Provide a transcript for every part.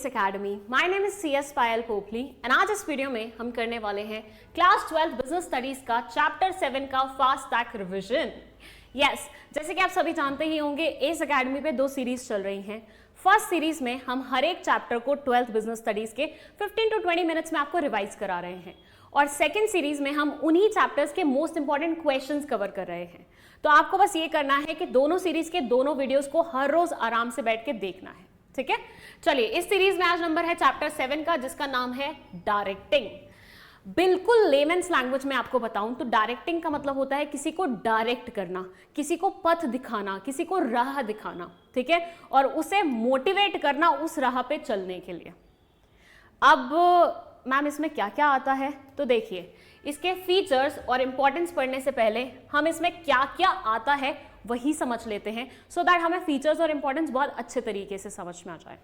ACE Academy. My name is CS Payal Popli and आज इस video में हम करने वाले हैं क्लास 12 बिजनेस स्टडीज का चैप्टर 7 का फास्ट ट्रैक रिवीजन. यस, जैसे कि आप सभी जानते ही होंगे ACE Academy पे 2 सीरीज चल रही हैं. फर्स्ट सीरीज में हम हर एक चैप्टर को 12th बिजनेस स्टडीज के 15 to 20 मिनट्स में आपको रिवाइज करा रहे हैं और सेकेंड सीरीज में हम उन्हीं चैप्टर्स के मोस्ट इंपॉर्टेंट क्वेश्चंस कवर कर रहे हैं. तो आपको बस ये करना है कि दोनों सीरीज के दोनों वीडियोस को हर रोज आराम से बैठ के देखना है. ठीक है, चलिए इस सीरीज में आज नंबर है चैप्टर 7 का, जिसका नाम है डायरेक्टिंग. बिल्कुल लेमन्स लैंग्वेज में आपको बताऊं तो डायरेक्टिंग का मतलब होता है किसी को डायरेक्ट करना, किसी को पथ दिखाना, किसी को राह दिखाना. ठीक है, और उसे मोटिवेट करना उस राह पे चलने के लिए. अब मैम इसमें क्या क्या आता है, तो देखिए इसके फीचर्स और इंपॉर्टेंस पढ़ने से पहले हम इसमें क्या क्या आता है वही समझ लेते हैं, सो दैट हमें फीचर्स और इंपॉर्टेंस बहुत अच्छे तरीके से समझ में आ जाए.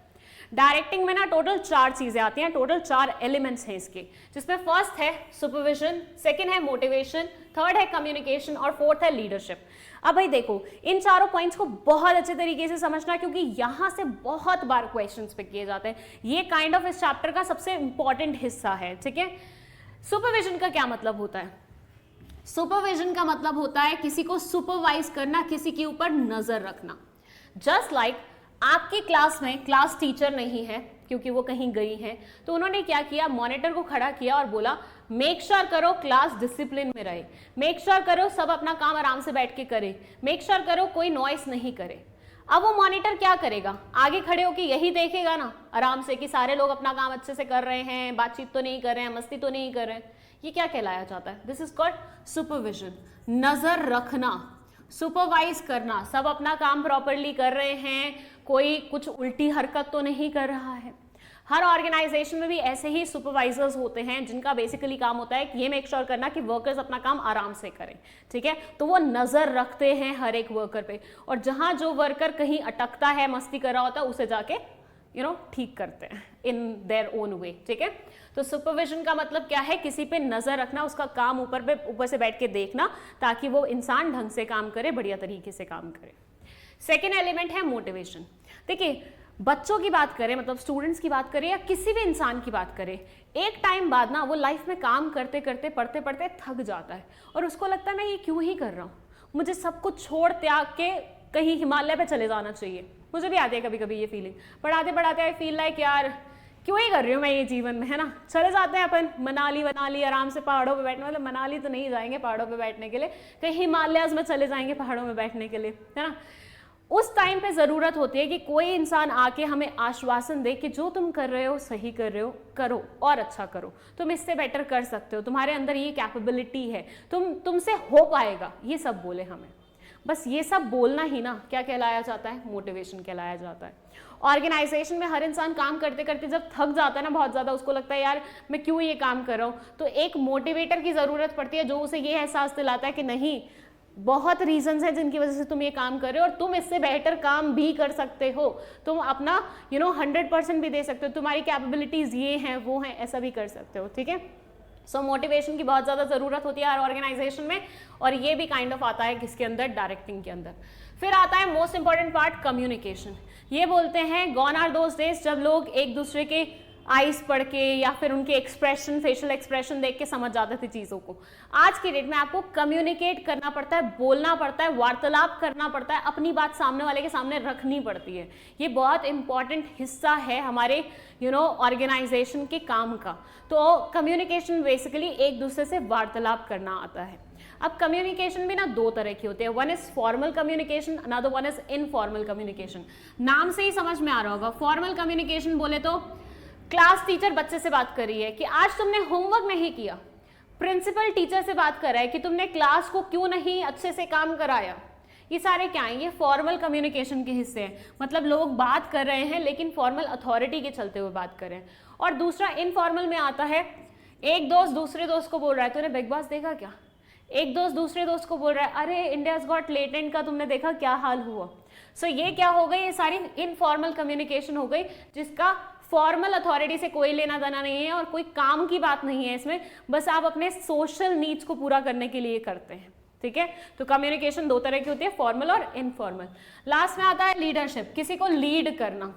डायरेक्टिंग में ना टोटल 4 चीजें आती हैं, टोटल 4 एलिमेंट्स हैं इसके, जिसमें फर्स्ट है सुपरविजन, सेकंड है मोटिवेशन, थर्ड है कम्युनिकेशन और फोर्थ है लीडरशिप. अब भाई देखो, इन चारों पॉइंट्स को बहुत अच्छे तरीके से समझना, क्योंकि यहां से बहुत बार क्वेश्चंस पिक किए जाते हैं. ये काइंड ऑफ इस चैप्टर का सबसे इंपॉर्टेंट हिस्सा है. ठीक है, सुपरविजन का क्या मतलब होता है? सुपरविजन का मतलब होता है किसी को सुपरवाइज करना, किसी के ऊपर नजर रखना. जस्ट लाइक आपकी क्लास में क्लास टीचर नहीं है क्योंकि वो कहीं गई हैं, तो उन्होंने क्या किया, मॉनिटर को खड़ा किया और बोला मेक श्योर करो क्लास डिसिप्लिन में रहे, मेक श्योर करो सब अपना काम आराम से बैठ के करे, मेक श्योर करो कोई नॉइस नहीं करे. अब वो मॉनिटर क्या करेगा, आगे खड़े होकर यही देखेगा ना आराम से कि सारे लोग अपना काम अच्छे से कर रहे हैं, बातचीत तो नहीं कर रहे हैं, मस्ती तो नहीं कर रहे हैं. ये क्या कहलाया जाता है? This is called supervision. नजर रखना, सुपरवाइज करना, सब अपना काम प्रॉपरली कर रहे हैं, कोई कुछ उल्टी हरकत तो नहीं कर रहा है. हर ऑर्गेनाइजेशन में भी ऐसे ही सुपरवाइजर्स होते हैं जिनका बेसिकली काम होता है कि ये मेक श्योर करना कि वर्कर्स अपना काम आराम से करें. ठीक है, तो वो नजर रखते हैं हर एक वर्कर पे, और जहां जो वर्कर कहीं अटकता है, मस्ती कर रहा होता है, उसे जाके ठीक करते हैं इन देयर ओन वे. ठीक है, तो सुपरविजन का मतलब क्या है, किसी पे नजर रखना, उसका काम ऊपर से बैठ के देखना ताकि वो इंसान ढंग से काम करे, बढ़िया तरीके से काम करे. सेकेंड एलिमेंट है मोटिवेशन. देखिए बच्चों की बात करें, मतलब स्टूडेंट्स की बात करें या किसी भी इंसान की बात करें, एक टाइम बाद ना वो लाइफ में काम करते करते पढ़ते पढ़ते थक जाता है और उसको लगता है मैं ये क्यों ही कर रहा हूँ, मुझे सब कुछ छोड़ त्याग के कहीं हिमालय पे चले जाना चाहिए. मुझे भी आती है कभी कभी ये फीलिंग, पढ़ाते पढ़ाते आई फील लाइक यार क्यों ही कर रही हूँ मैं ये जीवन में, है ना. चले जाते हैं अपन मनाली आराम से पहाड़ों पे बैठने, मतलब मनाली तो नहीं जाएंगे पहाड़ों पे बैठने के लिए, कहीं हिमालयाज में चले जाएंगे पहाड़ों में बैठने के लिए, है ना. उस टाइम पे जरूरत होती है कि कोई इंसान आके हमें आश्वासन दे कि जो तुम कर रहे हो सही कर रहे हो, करो और अच्छा करो, तुम इससे बेटर कर सकते हो, तुम्हारे अंदर ये कैपेबिलिटी है, तुमसे हो पाएगा. ये सब बोले हमें, बस ये सब बोलना ही ना क्या कहलाया जाता है, मोटिवेशन कहलाया जाता है. ऑर्गेनाइजेशन में हर इंसान काम करते करते जब थक जाता है ना बहुत ज्यादा, उसको लगता है यार मैं क्यों ये काम कर रहा हूँ, तो एक मोटिवेटर की जरूरत पड़ती है जो उसे ये एहसास दिलाता है कि नहीं, बहुत रीजंस हैं जिनकी वजह से तुम ये काम कर रहे हो और तुम इससे बेहतर काम भी कर सकते हो, तुम अपना 100% भी दे सकते हो, तुम्हारी कैपेबिलिटीज ये हैं वो हैं, ऐसा भी कर सकते हो. ठीक है, सो मोटिवेशन की बहुत ज़्यादा ज़रूरत होती है हर ऑर्गेनाइजेशन में, और ये भी काइंड ऑफ आता है किसके अंदर, डायरेक्टिंग के अंदर. फिर आता है मोस्ट इंपॉर्टेंट पार्ट, कम्युनिकेशन. ये बोलते हैं गॉन आर दोज डेज जब लोग एक दूसरे के आईज पढ़ के या फिर उनके एक्सप्रेशन, फेशियल एक्सप्रेशन देख के समझ जाते थे चीज़ों को. आज की डेट में आपको कम्युनिकेट करना पड़ता है, बोलना पड़ता है, वार्तालाप करना पड़ता है, अपनी बात सामने वाले के सामने रखनी पड़ती है. ये बहुत इंपॉर्टेंट हिस्सा है हमारे ऑर्गेनाइजेशन के काम का. तो कम्युनिकेशन बेसिकली एक दूसरे से वार्तालाप करना आता है. अब कम्युनिकेशन भी ना 2 तरह की होती है, one is formal communication, another one is informal communication. नाम से ही समझ में आ रहा होगा, फॉर्मल कम्युनिकेशन बोले तो क्लास टीचर बच्चे से बात कर रही है कि आज तुमने होमवर्क नहीं किया, प्रिंसिपल टीचर से बात कर रहा है कि तुमने क्लास को क्यों नहीं अच्छे से काम कराया. ये सारे क्या हैं, ये फॉर्मल कम्युनिकेशन के हिस्से हैं, मतलब लोग बात कर रहे हैं लेकिन फॉर्मल अथॉरिटी के चलते हुए बात कर रहे हैं. और दूसरा इनफॉर्मल में आता है, एक दोस्त दूसरे दोस्त को बोल रहा है तूने बिग बॉस देखा क्या, एक दोस्त दूसरे दोस्त को बोल रहा है अरे इंडियाज गॉट लेटेंट का तुमने देखा क्या हाल हुआ. सो ये क्या हो गई, ये सारी इनफॉर्मल कम्युनिकेशन हो गई, जिसका फॉर्मल अथॉरिटी से कोई लेना देना नहीं है और कोई काम की बात नहीं है इसमें, बस आप अपने सोशल नीड्स को पूरा करने के लिए करते हैं. ठीक है, तो कम्युनिकेशन 2 तरह की होती है, फॉर्मल और इनफॉर्मल. लास्ट में आता है लीडरशिप, किसी को लीड करना.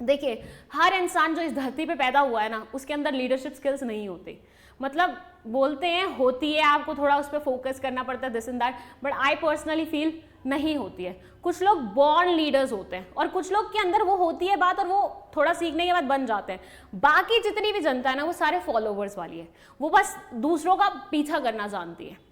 देखिए हर इंसान जो इस धरती पे पैदा हुआ है ना, उसके अंदर लीडरशिप स्किल्स नहीं होती। मतलब बोलते हैं होती है, आपको थोड़ा उस पर फोकस करना पड़ता है, this and that, but I personally feel नहीं होती है। कुछ लोग बॉर्न लीडर्स होते हैं और कुछ लोग के अंदर वो होती है बात और वो थोड़ा सीखने के बाद बन जाते हैं। बाकी जितनी भी जनता है ना, वो सारे फॉलोवर्स वाली है, वो बस दूसरों का पीछा करना जानती है।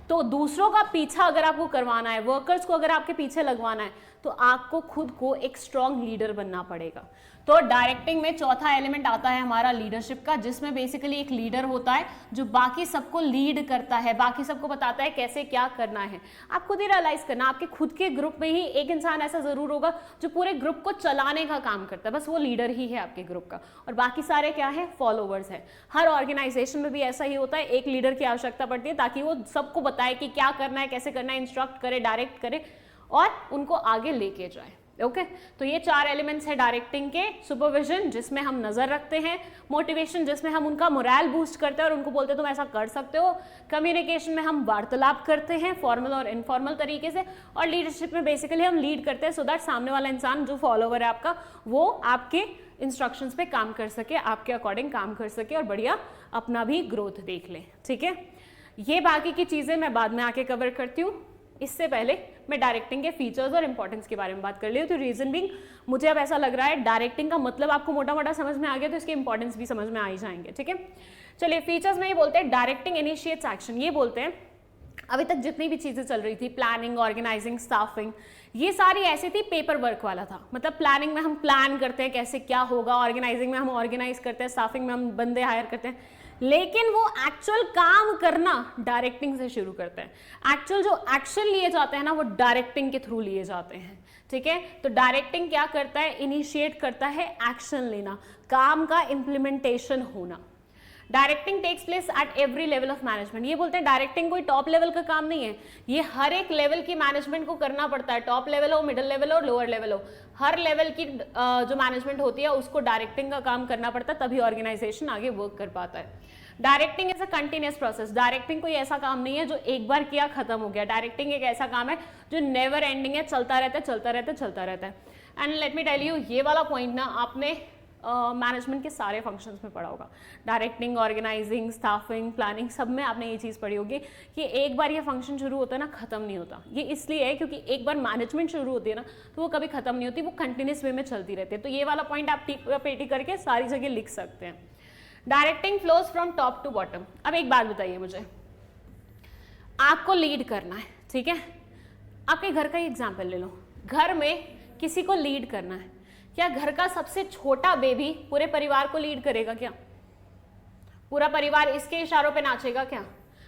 तो दूसरों का पीछा अगर आपको करवाना है, वर्कर्स को अगर आपके पीछे लगवाना है, तो आपको खुद को एक स्ट्रॉन्ग लीडर बनना पड़ेगा। तो डायरेक्टिंग में चौथा एलिमेंट आता है हमारा लीडरशिप का, जिसमें बेसिकली एक लीडर होता है जो बाकी सबको लीड करता है, बाकी सबको बताता है कैसे क्या करना है। आप खुद ही रियलाइज करना, आपके खुद के ग्रुप में ही एक इंसान ऐसा जरूर होगा जो पूरे ग्रुप को चलाने का काम करता है, बस वो लीडर ही है आपके ग्रुप का, और बाकी सारे क्या है, फॉलोवर्स है। हर ऑर्गेनाइजेशन में भी ऐसा ही होता है, एक लीडर की आवश्यकता पड़ती है ताकि वो सबको बताए कि क्या करना है, कैसे करना है, इंस्ट्रक्ट करे, डायरेक्ट करे और उनको आगे लेके जाए। ओके तो ये 4 एलिमेंट्स है डायरेक्टिंग के। सुपरविजन जिसमें हम नजर रखते हैं, मोटिवेशन जिसमें हम उनका मोरल बूस्ट करते हैं और उनको बोलते हैं तुम ऐसा कर सकते हो, कम्युनिकेशन में हम वार्तालाप करते हैं फॉर्मल और इनफॉर्मल तरीके से, और लीडरशिप में बेसिकली हम लीड करते हैं सो दैट सामने वाला इंसान जो फॉलोवर है आपका, वो आपके इंस्ट्रक्शंस पे काम कर सके, आपके अकॉर्डिंग काम कर सके और बढ़िया अपना भी ग्रोथ देख ले। ठीक है, ये बाकी की चीजें मैं बाद में आके कवर करती हूँ। इससे पहले मैं डायरेक्टिंग के फीचर्स और इंपॉर्टेंस के बारे में बात कर ली हूँ। तो रीजन बिंग, मुझे अब ऐसा लग रहा है डायरेक्टिंग का मतलब आपको मोटा मोटा समझ में आ गया, तो इसके इंपॉर्टेंस भी समझ में आ ही जाएंगे। ठीक है, चलिए फीचर्स में ये बोलते हैं डायरेक्टिंग इनिशिएट्स एक्शन। ये बोलते हैं अभी तक जितनी भी चीजें चल रही थी, प्लानिंग, ऑर्गेनाइजिंग, स्टाफिंग, ये सारी ऐसी थी पेपर वर्क वाला था। मतलब प्लानिंग में हम प्लान करते हैं कैसे क्या होगा, ऑर्गेनाइजिंग में हम ऑर्गेनाइज करते हैं, स्टाफिंग में हम बंदे हायर करते हैं, लेकिन वो एक्चुअल काम करना डायरेक्टिंग से शुरू करते हैं। एक्चुअल जो एक्शन लिए जाते हैं ना, वो डायरेक्टिंग के थ्रू लिए जाते हैं। ठीक है, तो डायरेक्टिंग क्या करता है, इनिशिएट करता है एक्शन लेना, काम का इंप्लीमेंटेशन होना। Directing takes place at every level of management. ये बोलते हैं डायरेक्टिंग कोई टॉप लेवल का काम नहीं है, ये हर एक लेवल की मैनेजमेंट को करना पड़ता है, टॉप लेवल हो, मिडिल लेवल हो, लोअर लेवल हो, हर लेवल की जो मैनेजमेंट होती है उसको डायरेक्टिंग का काम करना पड़ता है, तभी ऑर्गेनाइजेशन आगे वर्क कर पाता है। Directing is a continuous process. Directing कोई ऐसा काम नहीं है जो एक बार किया खत्म हो गया। डायरेक्टिंग एक ऐसा काम है जो नेवर एंडिंग है, चलता रहता है, चलता रहता है, चलता रहता है। And let me tell you, ये वाला पॉइंट ना आपने मैनेजमेंट के सारे फंक्शंस में पढ़ा होगा। डायरेक्टिंग, ऑर्गेनाइजिंग, स्टाफिंग, प्लानिंग, सब में आपने ये चीज़ पढ़ी होगी कि एक बार ये फंक्शन शुरू होता है ना, खत्म नहीं होता। ये इसलिए है क्योंकि एक बार मैनेजमेंट शुरू होती है ना, तो वो कभी खत्म नहीं होती, वो कंटिन्यूस वे में चलती रहती है। तो ये वाला पॉइंट आप पेटी करके सारी जगह लिख सकते हैं। Directing flows from top to bottom. अब एक बात बताइए मुझे, आपको लीड करना है, ठीक है, आपके घर का ही एग्जाम्पल ले लो। घर में किसी को लीड करना है, क्या घर का सबसे छोटा बेबी पूरे परिवार को लीड करेगा? क्या पूरा परिवार इसके इशारों पे नाचेगा? क्या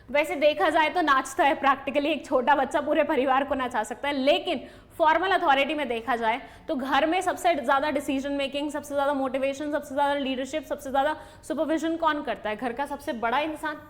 वैसे देखा जाए तो नाचता है, प्रैक्टिकली एक छोटा बच्चा पूरे परिवार को नचा सकता है, लेकिन फॉर्मल अथॉरिटी में देखा जाए तो घर में सबसे ज्यादा डिसीजन मेकिंग, सबसे ज्यादा मोटिवेशन, सबसे ज्यादा लीडरशिप, सबसे ज्यादा सुपरविजन कौन करता है? घर का सबसे बड़ा इंसान।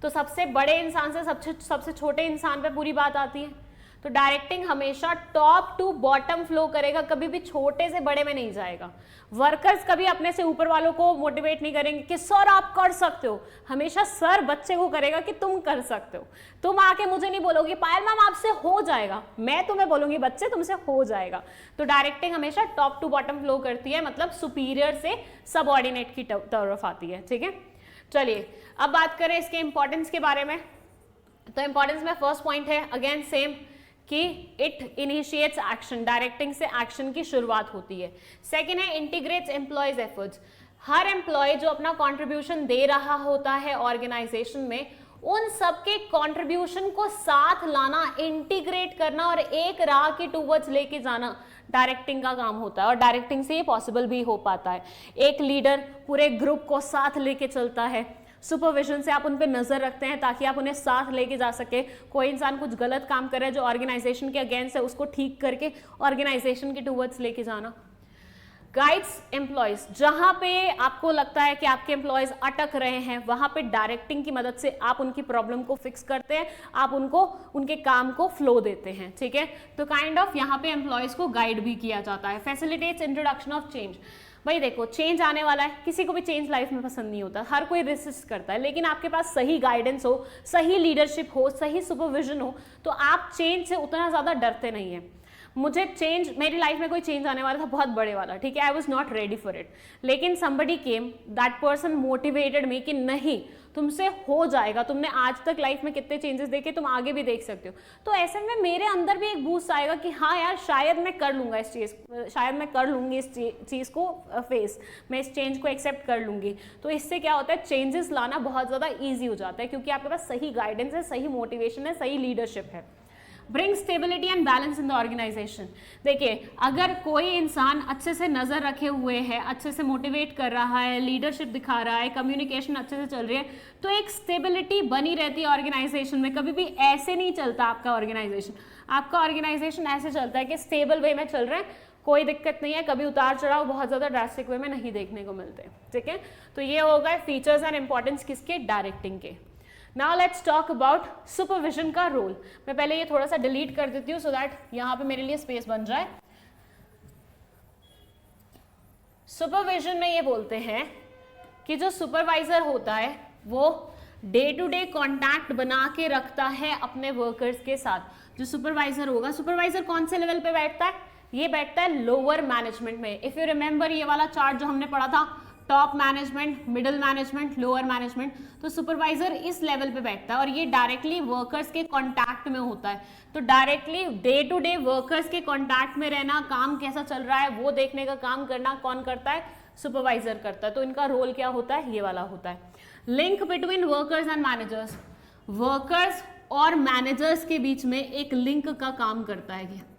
तो सबसे बड़े इंसान से सबसे छोटे इंसान पे पूरी बात आती है। तो डायरेक्टिंग हमेशा टॉप टू बॉटम फ्लो करेगा, कभी भी छोटे से बड़े में नहीं जाएगा। वर्कर्स कभी अपने से ऊपर वालों को मोटिवेट नहीं करेंगे कि सर आप कर सकते हो, हमेशा सर बच्चे को करेगा कि तुम कर सकते हो। तुम आके मुझे नहीं बोलोगी पायल मैम आपसे हो जाएगा, मैं तुम्हें बोलूंगी बच्चे तुमसे हो जाएगा। तो डायरेक्टिंग हमेशा टॉप टू बॉटम फ्लो करती है, मतलब सुपीरियर से सबऑर्डिनेट की तरफ आती है। ठीक है, चलिए अब बात करें इसके इंपॉर्टेंस के बारे में। तो इंपॉर्टेंस में फर्स्ट पॉइंट है अगेन सेम कि इट इनिशिएट्स एक्शन, डायरेक्टिंग से एक्शन की शुरुआत होती है। सेकेंड है इंटीग्रेट्स एम्प्लॉयज एफर्ट्स। हर एम्प्लॉय जो अपना कंट्रीब्यूशन दे रहा होता है ऑर्गेनाइजेशन में, उन सबके कंट्रीब्यूशन को साथ लाना, इंटीग्रेट करना और एक राह के टूवर्ड्स लेके जाना डायरेक्टिंग का काम होता है, और डायरेक्टिंग से ये पॉसिबल भी हो पाता है। एक लीडर पूरे ग्रुप को साथ लेके चलता है, सुपरविजन से आप उन पे नजर रखते हैं ताकि आप उन्हें साथ लेके जा सके। कोई इंसान कुछ गलत काम कर रहा है जो ऑर्गेनाइजेशन के अगेंस्ट है, उसको ठीक करके ऑर्गेनाइजेशन के टूवर्ड्स लेके जाना। गाइड्स एम्प्लॉयज, जहां पे आपको लगता है कि आपके एम्प्लॉयज अटक रहे हैं, वहां पे डायरेक्टिंग की मदद से आप उनकी प्रॉब्लम को फिक्स करते हैं, आप उनको उनके काम को फ्लो देते हैं। ठीक है, तो काइंड ऑफ यहाँ पे एम्प्लॉयज को गाइड भी किया जाता है। Facilitates introduction of change. भाई देखो, चेंज आने वाला है, किसी को भी चेंज लाइफ में पसंद नहीं होता, हर कोई रेसिस्ट करता है, लेकिन आपके पास सही गाइडेंस हो, सही लीडरशिप हो, सही सुपरविजन हो, तो आप चेंज से उतना ज़्यादा डरते नहीं हैं। मुझे चेंज, मेरी लाइफ में कोई चेंज आने वाला था बहुत बड़े वाला, ठीक है, I was not ready for it, लेकिन somebody came, that person motivated me कि नहीं तुमसे हो जाएगा, तुमने आज तक लाइफ में कितने चेंजेस देखे, तुम आगे भी देख सकते हो। तो ऐसे में मेरे अंदर भी एक बूस्ट आएगा कि हाँ यार शायद मैं कर लूँगा इस चीज़, शायद मैं कर लूँगी इस चीज़ को फेस, मैं इस चेंज को एक्सेप्ट कर लूँगी। तो इससे क्या होता है, चेंजेस लाना बहुत ज़्यादा ईजी हो जाता है क्योंकि आपके पास सही गाइडेंस है, सही मोटिवेशन है, सही लीडरशिप है। Bring stability and balance in the organization. देखिए अगर कोई इंसान अच्छे से नज़र रखे हुए है, अच्छे से मोटिवेट कर रहा है, लीडरशिप दिखा रहा है, कम्युनिकेशन अच्छे से चल रही है, तो एक स्टेबिलिटी बनी रहती है ऑर्गेनाइजेशन में। कभी भी ऐसे नहीं चलता आपका ऑर्गेनाइजेशन, आपका ऑर्गेनाइजेशन ऐसे चलता है कि स्टेबल वे में चल रहा है, कोई दिक्कत नहीं है, कभी उतार चढ़ाव बहुत ज़्यादा ड्रास्टिक वे में नहीं देखने को मिलते, ठीक है। तो ये होगा फीचर्स एंड इंपॉर्टेंस किसके, डायरेक्टिंग के। Now let's talk about supervision का रोल। मैं पहले ये थोड़ा सा डिलीट कर देती हूँ सो दैट यहाँ पे मेरे लिए स्पेस बन जाए। सुपरविजन में ये बोलते हैं कि जो सुपरवाइजर होता है वो डे टू डे कॉन्टैक्ट बना के रखता है अपने वर्कर्स के साथ। जो सुपरवाइजर होगा, सुपरवाइजर कौन से लेवल पे बैठता है, ये बैठता है लोअर मैनेजमेंट में। इफ यू रिमेंबर ये वाला चार्ट जो हमने पढ़ा था, top management, middle management, lower management, तो सुपरवाइजर इस लेवल पे बैठता है और ये डायरेक्टली वर्कर्स के कांटेक्ट में होता है। तो directly day to day workers के कांटेक्ट में रहना, काम कैसा चल रहा है वो देखने का काम करना कौन करता है, सुपरवाइजर करता है। तो इनका रोल क्या होता है, ये वाला होता है। Link between workers and managers, workers और मैनेजर्स के बीच में एक लिंक का काम करता है, ये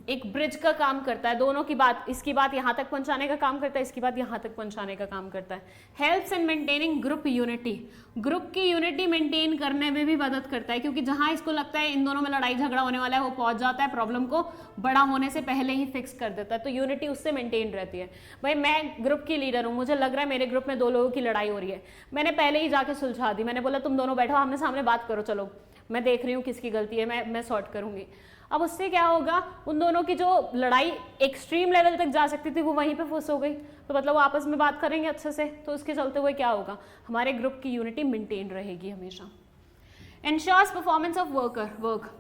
एक ब्रिज का काम करता है। दोनों की बात, इसकी बात यहाँ तक पहुँचाने का काम करता है, इसकी बात यहाँ तक पहुँचाने का काम करता है। Helps in maintaining group unity, group की यूनिटी मेंटेन करने में भी मदद करता है क्योंकि जहाँ इसको लगता है इन दोनों में लड़ाई झगड़ा होने वाला है वो पहुँच जाता है, प्रॉब्लम को बड़ा होने से पहले ही फिक्स कर देता है। तो यूनिटी उससे मेंटेन रहती है। भाई मैं ग्रुप की लीडर हूँ, मुझे लग रहा है मेरे ग्रुप में 2 लोगों की लड़ाई हो रही है, मैंने पहले ही जाके सुलझा दी, मैंने बोला तुम दोनों बैठो आमने सामने बात करो, चलो मैं देख रही हूँ किसकी गलती है, मैं सॉर्ट करूँगी। अब उससे क्या होगा, उन दोनों की जो लड़ाई एक्सट्रीम लेवल तक जा सकती थी वो वहीं पे फंस हो गई, तो मतलब वो आपस में बात करेंगे अच्छे से, तो उसके चलते हुए क्या होगा, हमारे ग्रुप की यूनिटी मेंटेन रहेगी हमेशा। Ensures performance of work.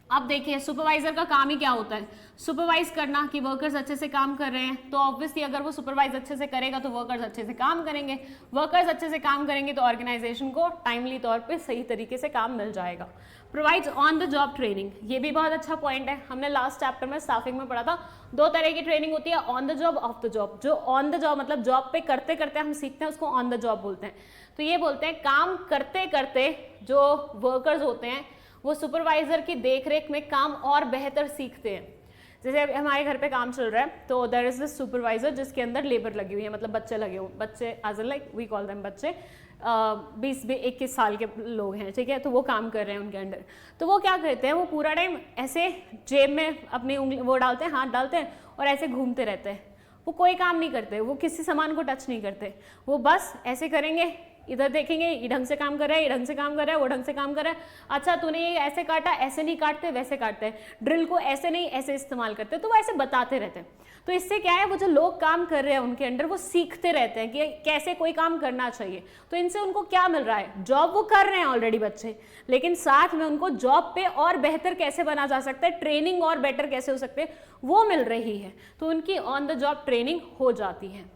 अब देखिए सुपरवाइजर का काम ही क्या होता है, सुपरवाइज करना कि वर्कर्स अच्छे से काम कर रहे हैं। तो ऑब्वियसली अगर वो सुपरवाइज अच्छे से करेगा तो वर्कर्स अच्छे से काम करेंगे, वर्कर्स अच्छे से काम करेंगे तो ऑर्गेनाइजेशन को टाइमली तौर पे सही तरीके से काम मिल जाएगा। Provides on the job training, ये भी बहुत अच्छा पॉइंट है, हमने लास्ट चैप्टर में स्टाफिंग में पढ़ा था। 2 तरह की ट्रेनिंग होती है, on the job, of the job. जो ऑन द जॉब मतलब जॉब पे करते करते हम सीखते हैं उसको ऑन द जॉब बोलते हैं। तो ये बोलते हैं काम करते करते जो वर्कर्स होते हैं वो सुपरवाइजर की देखरेख में काम और बेहतर सीखते हैं। जैसे हमारे घर पे काम चल रहा है तो देयर इज दिस सुपरवाइजर जिसके अंदर लेबर लगी हुई है, मतलब बच्चे लगे हुए, बच्चे as like we call them बच्चे, 20-21 साल के लोग हैं, ठीक है। तो वो काम कर रहे हैं उनके अंडर। तो वो क्या करते हैं, वो पूरा टाइम ऐसे जेब में अपनी उंगली वो डालते हैं, हाथ डालते हैं और ऐसे घूमते रहते हैं। वो कोई काम नहीं करते, वो किसी सामान को टच नहीं करते, वो बस ऐसे करेंगे, इधर देखेंगे ये ढंग से काम कर रहा है, ये ढंग से काम कर रहा है, वो ढंग से काम कर रहा है, अच्छा तूने ये ऐसे काटा, ऐसे नहीं काटते वैसे काटते हैं, ड्रिल को ऐसे नहीं ऐसे इस्तेमाल करते, तो वो ऐसे बताते रहते हैं। तो इससे क्या है, वो जो लोग काम कर रहे हैं उनके अंडर वो सीखते रहते हैं कि कैसे कोई काम करना चाहिए। तो इनसे उनको क्या मिल रहा है, जॉब वो कर रहे हैं ऑलरेडी बच्चे, लेकिन साथ में उनको जॉब पे और बेहतर कैसे बना जा सकता है, ट्रेनिंग और बेटर कैसे हो सकते हैं वो मिल रही है। तो उनकी ऑन द जॉब ट्रेनिंग हो जाती है।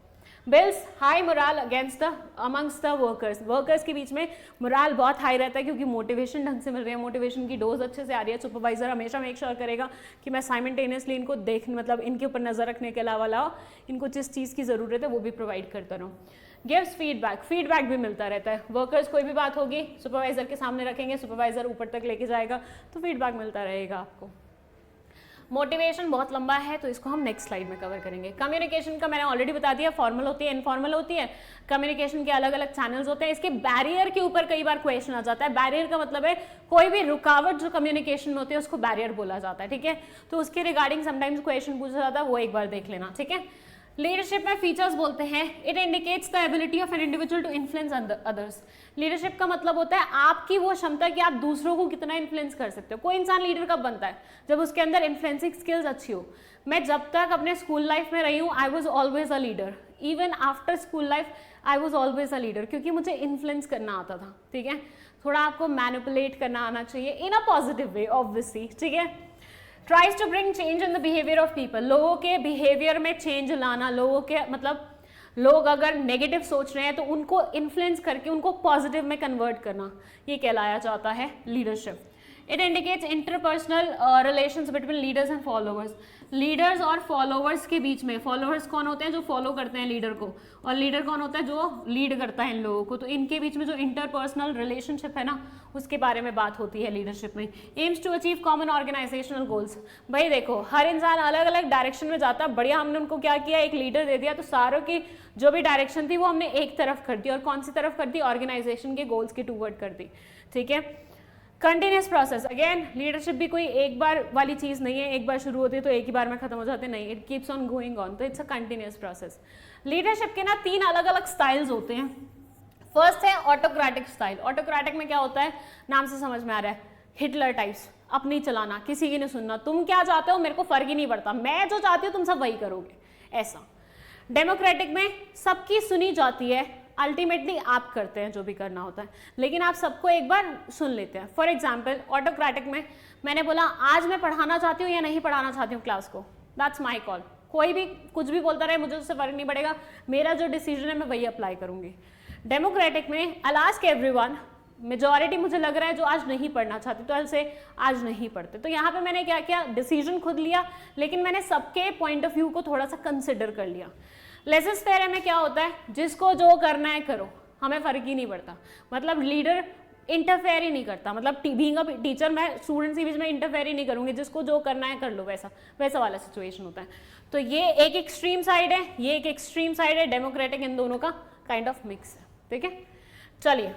Bills high morale against the amongst the workers, workers के बीच में मोराल बहुत हाई रहता है क्योंकि मोटिवेशन ढंग से मिल रही है, मोटिवेशन की डोज अच्छे से आ रही है। सुपरवाइजर हमेशा मेक श्योर करेगा कि मैं साइमल्टेनियसली इनको देख, मतलब इनके ऊपर नजर रखने के अलावा इनको जिस चीज़ की ज़रूरत है वो भी प्रोवाइड करता रहूँ। गिव्स फीडबैक, फीडबैक भी मिलता रहता है। वर्कर्स कोई भी बात होगी सुपरवाइजर के सामने रखेंगे, सुपरवाइजर ऊपर तक लेके जाएगा, तो फीडबैक मिलता रहेगा आपको। मोटिवेशन बहुत लंबा है तो इसको हम नेक्स्ट स्लाइड में कवर करेंगे। कम्युनिकेशन का मैंने ऑलरेडी बता दिया, फॉर्मल होती है, इनफॉर्मल होती है। कम्युनिकेशन के अलग अलग चैनल्स होते हैं। इसके बैरियर के ऊपर कई बार क्वेश्चन आ जाता है। बैरियर का मतलब है कोई भी रुकावट जो कम्युनिकेशन में होती है उसको बैरियर बोला जाता है, ठीक है। तो उसके रिगार्डिंग समटाइम्स क्वेश्चन पूछा जाता है, वो एक बार देख लेना, ठीक है। लीडरशिप में फीचर्स बोलते हैं, it indicates the ability of an individual to influence others. Leadership का मतलब होता है आपकी वो क्षमता कि आप दूसरों को कितना इन्फ्लुएंस कर सकते हो। कोई इंसान लीडर कब बनता है, जब उसके अंदर इन्फ्लुएंसिंग स्किल्स अच्छी हो। मैं जब तक अपने स्कूल लाइफ में रही हूँ I was always a leader, even after school life I was always a leader, क्योंकि मुझे इन्फ्लुएंस करना आता था, ठीक है। थोड़ा आपको मैनिपुलेट करना आना चाहिए इन अ पॉजिटिव वे ऑब्वियसली, ठीक है। Tries to bring change in the behaviour of people, लोगों के बिहेवियर में चेंज लाना, लोगों के मतलब लोग अगर नेगेटिव सोच रहे हैं तो उनको इन्फ्लुएंस करके उनको पॉजिटिव में कन्वर्ट करना, ये कहलाया जाता है leadership. It indicates interpersonal relations between leaders and followers, leaders और फॉलोअर्स के बीच में, फॉलोअर्स कौन होते हैं जो फॉलो करते हैं लीडर को, और लीडर कौन होता है जो लीड करता है इन लोगों को, तो इनके बीच में जो इंटरपर्सनल रिलेशनशिप है ना उसके बारे में बात होती है लीडरशिप में। Aims to achieve common organizational goals, भाई देखो हर इंसान अलग अलग डायरेक्शन में जाता, बढ़िया हमने उनको क्या किया, एक लीडर दे दिया तो सारों की जो भी डायरेक्शन थी वो हमने एक तरफ कर दी, और कौन सी तरफ कर दी, ऑर्गेनाइजेशन के गोल्स के टूवर्ड कर दी, ठीक है। कंटिन्यूस प्रोसेस, अगेन लीडरशिप भी कोई एक बार वाली चीज़ नहीं है, एक बार शुरू होती है तो एक ही बार में खत्म हो जाते, नहीं, it keeps on going on, तो it's a continuous process. Leadership के ना 3 अलग अलग स्टाइल्स होते हैं। फर्स्ट है ऑटोक्रेटिक स्टाइल। ऑटोक्रेटिक में क्या होता है, नाम से समझ में आ रहा है, हिटलर टाइप्स, अपनी चलाना, किसी की नहीं सुनना, तुम क्या चाहते हो मेरे को फर्क ही नहीं पड़ता, मैं जो चाहती हूँ तुम सब वही करोगे, ऐसा। डेमोक्रेटिक में सबकी सुनी जाती है, अल्टीमेटली आप करते हैं जो भी करना होता है, लेकिन आप सबको एक बार सुन लेते हैं। फॉर एग्जाम्पल ऑटोक्रेटिक में मैंने बोला आज मैं पढ़ाना चाहती हूँ या नहीं पढ़ाना चाहती हूँ क्लास को, दैट्स माई कॉल, कोई भी कुछ भी बोलता रहे मुझे उससे फर्क नहीं पड़ेगा, मेरा जो डिसीजन है मैं वही अप्लाई करूंगी। डेमोक्रेटिक में आई आस्क एवरीवन, मेजॉरिटी मुझे लग रहा है जो आज नहीं पढ़ना चाहती तो से आज नहीं पढ़ते, तो यहाँ पे मैंने क्या किया, डिसीजन खुद लिया, लेकिन मैंने सबके पॉइंट ऑफ व्यू को थोड़ा सा कंसिडर कर लिया। लेसेस फेयर में क्या होता है, जिसको जो करना है करो, हमें फर्क ही नहीं पड़ता, मतलब लीडर इंटरफेयर ही नहीं करता, मतलब बीइंग अ टीचर मैं स्टूडेंट्स के बीच में इंटरफेयर ही नहीं करूंगी, जिसको जो करना है कर लो, वैसा वाला सिचुएशन होता है। तो ये एक एक्सट्रीम साइड है, ये एक एक्सट्रीम साइड है, डेमोक्रेटिक इन दोनों का काइंड ऑफ मिक्स है, ठीक है। चलिए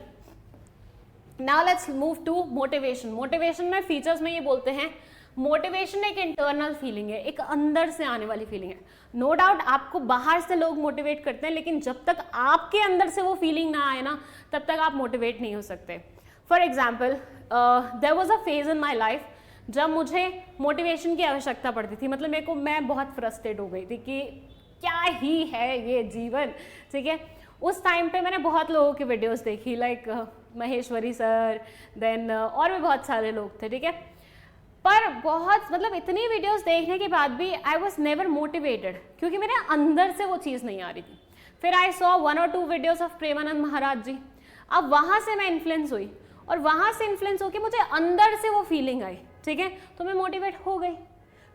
now let's move to motivation. Motivation में फीचर्स में ये बोलते हैं, मोटिवेशन एक इंटरनल फीलिंग है, एक अंदर से आने वाली फीलिंग है। नो डाउट आपको बाहर से लोग मोटिवेट करते हैं, लेकिन जब तक आपके अंदर से वो फीलिंग ना आए ना तब तक आप मोटिवेट नहीं हो सकते। For example there was a phase in my life जब मुझे मोटिवेशन की आवश्यकता पड़ती थी, मतलब मैं बहुत फ्रस्ट्रेट हो गई थी कि क्या ही है ये जीवन, ठीक है। उस टाइम पे मैंने बहुत लोगों की वीडियोस देखी, लाइक महेश्वरी सर, देन और भी बहुत सारे लोग थे, ठीक है। पर बहुत मतलब इतनी वीडियोस देखने के बाद भी आई वॉज नेवर मोटिवेटेड, क्योंकि मेरे अंदर से वो चीज़ नहीं आ रही थी। फिर आई सॉ 1 और 2 वीडियोस ऑफ प्रेमानंद महाराज जी, अब वहाँ से मैं इन्फ्लुएंस हुई, और वहाँ से इन्फ्लुएंस होकर मुझे अंदर से वो फीलिंग आई, ठीक है, तो मैं मोटिवेट हो गई।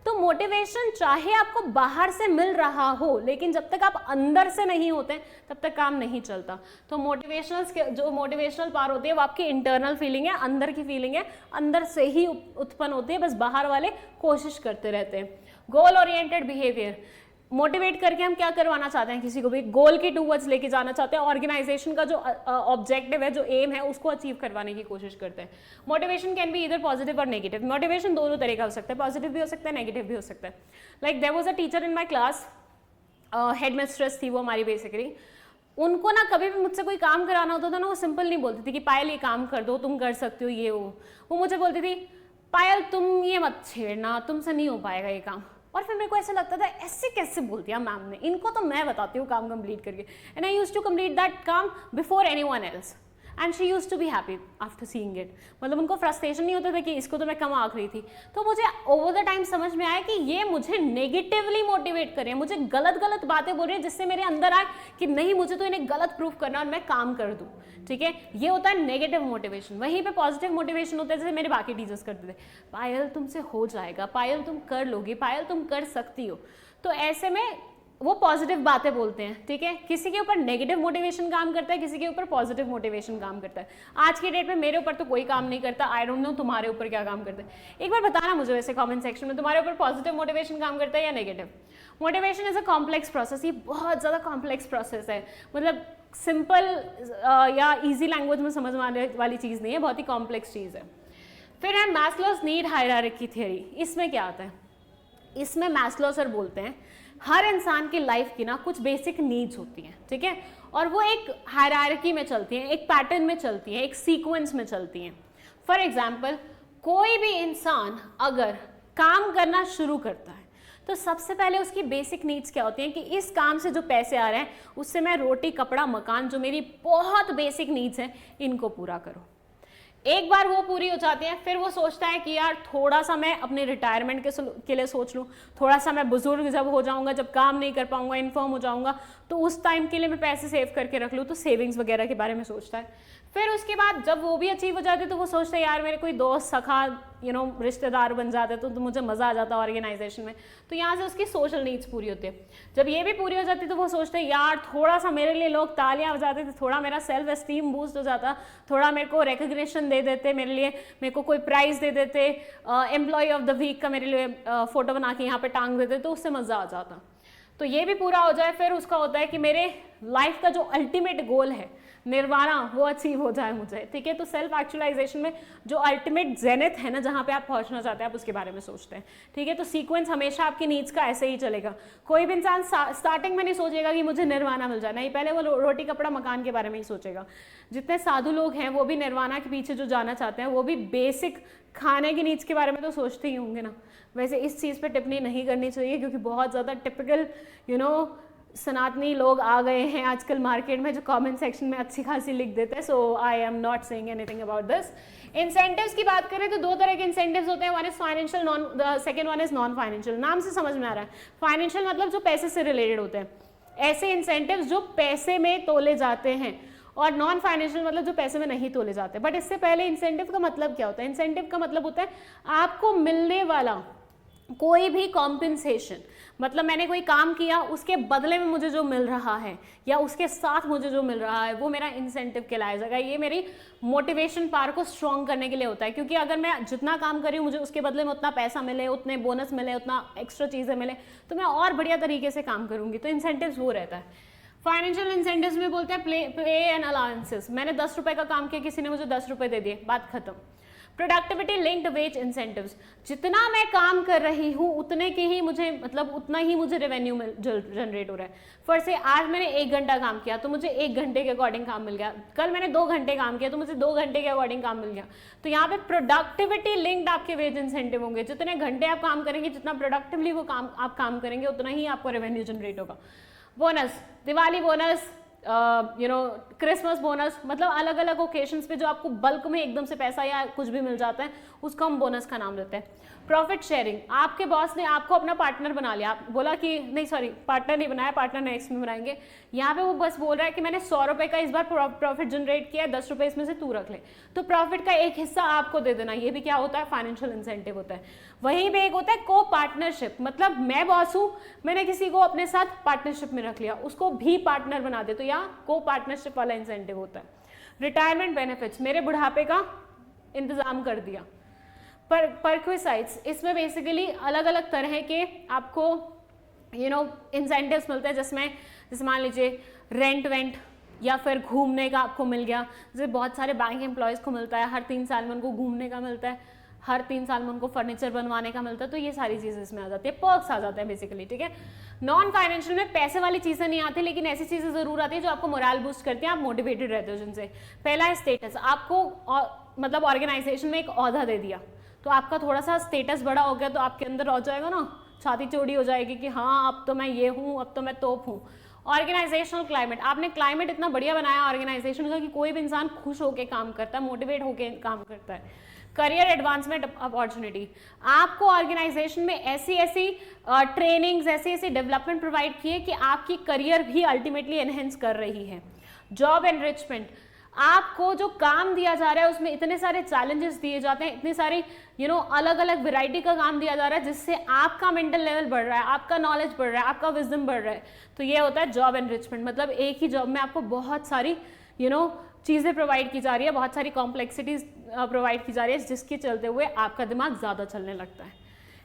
तो मोटिवेशन चाहे आपको बाहर से मिल रहा हो, लेकिन जब तक आप अंदर से नहीं होते तब तक काम नहीं चलता। तो जो मोटिवेशनल पावर होती है वो आपकी इंटरनल फीलिंग है, अंदर की फीलिंग है, अंदर से ही उत्पन्न होती है, बस बाहर वाले कोशिश करते रहते हैं। गोल ओरिएंटेड बिहेवियर, मोटिवेट करके हम क्या करवाना चाहते हैं, किसी को भी गोल के टूवर्ड्स लेके जाना चाहते हैं, ऑर्गेनाइजेशन का जो ऑब्जेक्टिव है, जो एम है, उसको अचीव करवाने की कोशिश करते हैं। मोटिवेशन कैन बी इधर पॉजिटिव और नेगेटिव। मोटिवेशन दोनों तरह का हो सकता है, पॉजिटिव भी हो सकता है, नेगेटिव भी हो सकता है। Like there was a teacher in my class, headmistress थी वो हमारी बेसिकली, उनको ना कभी भी मुझसे कोई काम कराना होता था ना, वो सिंपल नहीं बोलती थी कि पायल ये काम कर दो, तुम कर सकते हो ये वो मुझे बोलती थी पायल तुम ये मत छेड़ना, तुमसे नहीं हो पाएगा ये काम। और फिर मेरे को ऐसा लगता था ऐसे कैसे बोल दिया मैम ने, इनको तो मैं बताती हूँ काम कंप्लीट करके, and I used to complete that काम before anyone else, and she used to be happy after seeing it. मतलब उनको फ्रस्ट्रेशन नहीं होता था कि इसको तो मैं कम आंक रही थी। तो मुझे ओवर द टाइम समझ में आया कि ये मुझे नेगेटिवली मोटिवेट कर रहे हैं, मुझे गलत गलत बातें बोल रहे हैं, जिससे मेरे अंदर आए कि नहीं मुझे तो इन्हें गलत प्रूफ करना और मैं काम कर दूँ, ठीक है। ये होता है नेगेटिव मोटिवेशन। वहीं पे पॉजिटिव मोटिवेशन होता है, जैसे मेरे बाकी टीचर्स करते थे, पायल तुमसे हो जाएगा, पायल तुम कर लोगी, पायल तुम कर सकती हो। तो ऐसे में वो पॉजिटिव बातें बोलते हैं, ठीक है। किसी के ऊपर नेगेटिव मोटिवेशन काम करता है, किसी के ऊपर पॉजिटिव मोटिवेशन काम करता है। आज की डेट में मेरे ऊपर तो कोई काम नहीं करता, आई डोंट नो तुम्हारे ऊपर क्या काम करता है। एक बार बताना मुझे वैसे कमेंट सेक्शन में, तुम्हारे ऊपर पॉजिटिव मोटिवेशन काम करता है या negative. Motivation is a complex process, ये बहुत ज़्यादा कॉम्प्लेक्स प्रोसेस है, मतलब सिंपल या ईजी लैंग्वेज में समझ में आने वाली चीज़ नहीं है, बहुत ही कॉम्प्लेक्स चीज़ है। फिर है मैस्लोस नीड हायरार्की थ्योरी। इसमें क्या आता है, इसमें मैस्लो सर बोलते हैं हर इंसान की लाइफ की ना कुछ बेसिक नीड्स होती हैं, ठीक है, और वो एक हायरार्की में चलती हैं, एक पैटर्न में चलती हैं, एक सीक्वेंस में चलती हैं। फॉर एग्जाम्पल कोई भी इंसान अगर काम करना शुरू करता है तो सबसे पहले उसकी बेसिक नीड्स क्या होती हैं कि इस काम से जो पैसे आ रहे हैं उससे मैं रोटी कपड़ा मकान, जो मेरी बहुत बेसिक नीड्स हैं, इनको पूरा करूं। एक बार वो पूरी हो जाती है, फिर वो सोचता है कि यार थोड़ा सा मैं अपने रिटायरमेंट के लिए सोच लूँ, थोड़ा सा मैं बुजुर्ग जब हो जाऊंगा, जब काम नहीं कर पाऊंगा, इन्फर्म हो जाऊंगा, तो उस टाइम के लिए मैं पैसे सेव करके रख लूँ, तो सेविंग्स वगैरह के बारे में सोचता है। फिर उसके बाद जब वो भी अचीव हो जाते हैं तो वो सोचते हैं यार मेरे कोई दोस्त सखा रिश्तेदार बन जाते तो मुझे मज़ा आ जाता ऑर्गेनाइजेशन में, तो यहाँ से उसकी सोशल नीड्स पूरी होती है। जब ये भी पूरी हो जाती है तो वो सोचते हैं यार थोड़ा सा मेरे लिए लोग तालियां बजाते थे, थोड़ा मेरा सेल्फ एस्टीम बूस्ट हो जाता, थोड़ा मेरे को रिकग्निशन दे देते, मेरे को कोई प्राइज़ दे देते, एम्प्लॉय ऑफ द वीक का मेरे लिए फोटो बना के यहाँ पे टांग देते, तो उससे मज़ा आ जाता। तो ये भी पूरा हो जाए, फिर उसका होता है कि मेरे लाइफ का जो अल्टीमेट गोल है निर्वाणा, वो अचीव हो जाए मुझे, ठीक है। तो सेल्फ एक्चुअलाइजेशन में जो अल्टीमेट जेनिथ है ना, जहाँ पे आप पहुँचना चाहते हैं, आप उसके बारे में सोचते हैं, ठीक है। तो सीक्वेंस हमेशा आपकी नीड्स का ऐसे ही चलेगा। कोई भी इंसान स्टार्टिंग में नहीं सोचेगा कि मुझे निर्वाणा मिल जाए, नहीं, पहले वो रोटी कपड़ा मकान के बारे में ही सोचेगा। जितने साधु लोग हैं वो भी निर्वाणा के पीछे जो जाना चाहते हैं, वो भी बेसिक खाने की नीड्स के बारे में तो सोचते ही होंगे ना। वैसे इस चीज़ पे टिप्पणी नहीं करनी चाहिए, क्योंकि बहुत ज़्यादा टिपिकल सनातनी लोग आ गए हैं आजकल मार्केट में, जो कमेंट सेक्शन में अच्छी खासी लिख देते हैं। So I am not saying anything about this. Incentives की बात करें तो दो तरह के इंसेंटिव्स होते हैं, one is financial, second one is non financial. नाम से समझ में आ रहा है, फाइनेंशियल मतलब जो पैसे से रिलेटेड होते हैं, ऐसे इंसेंटिव्स जो पैसे में तोले जाते हैं, और नॉन फाइनेंशियल मतलब जो पैसे में नहीं तोले जाते। बट इससे पहले इंसेंटिव का मतलब क्या होता है? इंसेंटिव का मतलब होता है आपको मिलने वाला कोई भी कॉम्पेंसेशन, मतलब मैंने कोई काम किया, उसके बदले में मुझे जो मिल रहा है या उसके साथ मुझे जो मिल रहा है, वो मेरा इंसेंटिव कहलाया जाएगा। ये मेरी मोटिवेशन पावर को स्ट्रॉन्ग करने के लिए होता है, क्योंकि अगर मैं जितना काम करी हूँ मुझे उसके बदले में उतना पैसा मिले, उतने बोनस मिले, उतना एक्स्ट्रा चीज़ें मिले, तो मैं और बढ़िया तरीके से काम करूँगी। तो इंसेंटिव्स वो रहता है। फाइनेंशियल इंसेंटिव्स में बोलते हैं पे एंड अलाउंसेस। मैंने 10 रुपये का काम किया, किसी ने मुझे 10 रुपये दे दिए, बात खत्म। प्रोडक्टिविटी लिंक्ड वेज इंसेंटिव्स, जितना मैं काम कर रही हूँ उतने के ही मुझे, मतलब उतना ही मुझे रेवेन्यू जनरेट हो रहा है। फॉर से आज मैंने 1 घंटा काम किया तो मुझे 1 घंटे के अकॉर्डिंग काम मिल गया, कल मैंने 2 घंटे काम किया तो मुझे 2 घंटे के अकॉर्डिंग काम मिल गया। तो यहाँ पे प्रोडक्टिविटी लिंक्ड आपके वेज इंसेंटिव होंगे। जितने घंटे आप काम करेंगे, जितना प्रोडक्टिवली वो काम आप काम करेंगे, उतना ही आपको रेवेन्यू जनरेट होगा। Bonus, Diwali bonus, Christmas bonus, मतलब अलग अलग ओकेशंस पे जो आपको बल्क में एकदम से पैसा या कुछ भी मिल जाता है, उसको हम बोनस का नाम देते हैं। प्रॉफिट शेयरिंग, आपके बॉस ने आपको अपना पार्टनर बना लिया, आप बोला कि नहीं सॉरी पार्टनर नहीं बनाया, पार्टनर नेक्स्ट में बनाएंगे। यहाँ पे वो बस बोल रहा है कि मैंने 100 रुपये का इस बार प्रॉफिट जनरेट किया है, 10 रुपये इसमें से तू रख ले, तो प्रॉफिट का एक हिस्सा आपको दे देना। ये भी क्या होता है? फाइनेंशियल इंसेंटिव होता है। वहीं पे एक होता है को पार्टनरशिप, मतलब मैं बॉस हूँ, मैंने किसी को अपने साथ पार्टनरशिप में रख लिया, उसको भी पार्टनर बना दे, तो यहाँ को पार्टनरशिप वाला इंसेंटिव होता है। रिटायरमेंट बेनिफिट्स, मेरे बुढ़ापे का इंतजाम कर दिया। परक्विसाइट्स, इसमें बेसिकली अलग अलग तरह के आपको इंसेंटिव्स मिलते हैं, जिसमें जैसे मान लीजिए रेंट वेंट या फिर घूमने का आपको मिल गया। जैसे बहुत सारे बैंक एम्प्लॉयज़ को मिलता है, हर 3 साल में उनको घूमने का मिलता है, हर 3 साल में उनको फर्नीचर बनवाने का मिलता है। तो ये सारी चीज़ें इसमें आ जाती है, पर्क्स आ जाते हैं बेसिकली, ठीक है। नॉन फाइनेंशियल में पैसे वाली चीज़ें नहीं आती, लेकिन ऐसी चीज़ें ज़रूर आती है जो आपको मोरल बूस्ट करती हैं, आप मोटिवेटेड रहते हो जिनसे। पहला है स्टेटस, आपको मतलब ऑर्गेनाइजेशन में एक ओहदा दे दिया तो आपका थोड़ा सा स्टेटस बड़ा हो गया, तो आपके अंदर हो जाएगा ना, छाती चौड़ी हो जाएगी कि हाँ अब तो मैं ये हूँ, अब तो मैं तोप हूँ। ऑर्गेनाइजेशनल क्लाइमेट, आपने क्लाइमेट इतना बढ़िया बनाया ऑर्गेनाइजेशन का कि कोई भी इंसान खुश होकर काम करता है, मोटिवेट होकर काम करता है। करियर एडवांसमेंट अपॉर्चुनिटी, आपको ऑर्गेनाइजेशन में ऐसी ट्रेनिंग्स, ऐसी डेवलपमेंट प्रोवाइड की है कि आपकी करियर भी अल्टीमेटली एनहेंस कर रही है। जॉब एनरिचमेंट, आपको जो काम दिया जा रहा है उसमें इतने सारे चैलेंजेस दिए जाते हैं, इतनी सारी अलग अलग वैरायटी का काम दिया जा रहा है, जिससे आपका मेंटल लेवल बढ़ रहा है, आपका नॉलेज बढ़ रहा है, आपका विजडम बढ़ रहा है। तो ये होता है जॉब एनरिचमेंट, मतलब एक ही जॉब में आपको बहुत सारी चीज़ें प्रोवाइड की जा रही है, बहुत सारी कॉम्प्लेक्सिटीज प्रोवाइड की जा रही है, जिसके चलते हुए आपका दिमाग ज़्यादा चलने लगता है।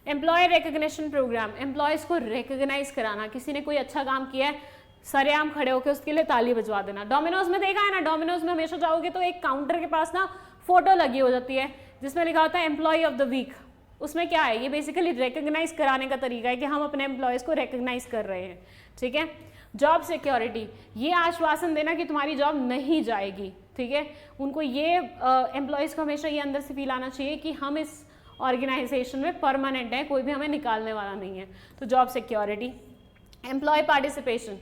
एम्प्लॉय रिकग्निशन प्रोग्राम, एम्प्लॉयज़ को रिकग्नाइज कराना, किसी ने कोई अच्छा काम किया है सरेआम खड़े होकर उसके लिए ताली बजवा देना। डोमिनोज में देखा है ना, डोमिनोज में हमेशा जाओगे तो एक काउंटर के पास ना फोटो लगी हो जाती है जिसमें लिखा होता है एम्प्लॉय ऑफ द वीक। उसमें क्या है? ये बेसिकली रिकग्नाइज कराने का तरीका है कि हम अपने एम्प्लॉयज़ को रिकग्नाइज कर रहे हैं, ठीक है। जॉब सिक्योरिटी, ये आश्वासन देना कि तुम्हारी जॉब नहीं जाएगी, ठीक है। उनको ये एम्प्लॉयज़ को हमेशा ये अंदर से फील आना चाहिए कि हम इस ऑर्गेनाइजेशन में परमानेंट है, कोई भी हमें निकालने वाला नहीं है। तो जॉब सिक्योरिटी। एम्प्लॉय पार्टिसिपेशन,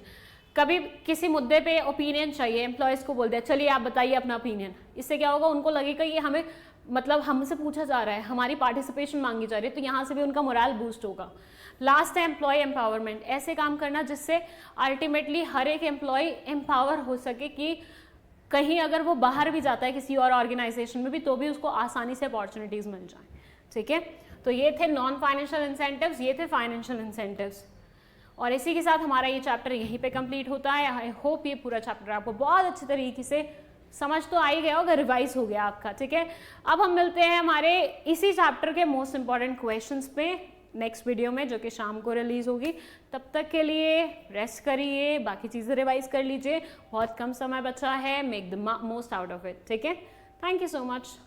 कभी किसी मुद्दे पे ओपिनियन चाहिए, एम्प्लॉयज़ को बोल दिया चलिए आप बताइए अपना ओपिनियन, इससे क्या होगा, उनको लगेगा ये हमें मतलब हमसे पूछा जा रहा है, हमारी पार्टिसिपेशन मांगी जा रही है, तो यहाँ से भी उनका मोरल बूस्ट होगा। लास्ट है एम्प्लॉय एम्पावरमेंट, ऐसे काम करना जिससे अल्टीमेटली हर एक एम्प्लॉय एम्पावर हो सके कि कहीं अगर वो बाहर भी जाता है किसी और ऑर्गेनाइजेशन में भी तो भी उसको आसानी से अपॉर्चुनिटीज़ मिल जाए। ठीक है, तो ये थे नॉन फाइनेंशियल इंसेंटिव्स, ये थे फाइनेंशियल इंसेंटिव्स, और इसी के साथ हमारा ये चैप्टर यहीं पे कंप्लीट होता है। आई होप ये पूरा चैप्टर आपको बहुत अच्छे तरीके से समझ तो आ ही गया होगा, रिवाइज हो गया आपका। ठीक है, अब हम मिलते हैं हमारे इसी चैप्टर के मोस्ट इंपॉर्टेंट क्वेश्चंस पे नेक्स्ट वीडियो में, जो कि शाम को रिलीज होगी। तब तक के लिए रेस्ट करिए, बाकी चीज़ें रिवाइज कर लीजिए, बहुत कम समय बचा है, make the most out of it. ठीक है, थैंक यू सो मच।